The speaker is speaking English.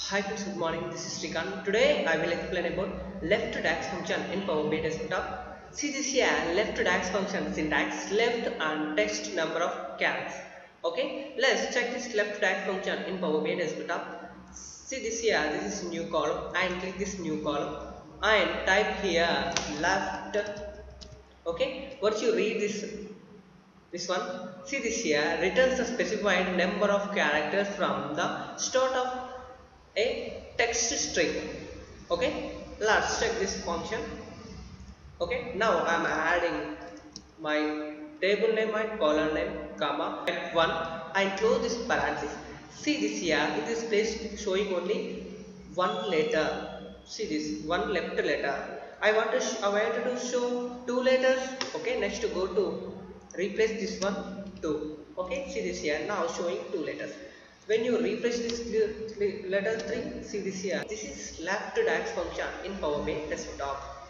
Hi friends, good morning. This is Srikanth. Today I will explain about left DAX function in powerbi desktop. See this here, left DAX function syntax, left and text number of characters. Okay, let's check this left DAX function in powerbi desktop. See this here, this is new column and click this new column and type here left. Okay, once you read this one, see this here, returns the specified number of characters from the start of a text string. Okay, let's check this function. Okay, now I am adding my table name and column name comma f1 and close this parenthesis. See this here, in this place showing only one letter. See this one left letter. I wanted to show two letters. Okay, next to go to replace this one two. Okay, see this here, now showing two letters. When you refresh this letter 3, see this here, this is left DAX function in powerbi desktop.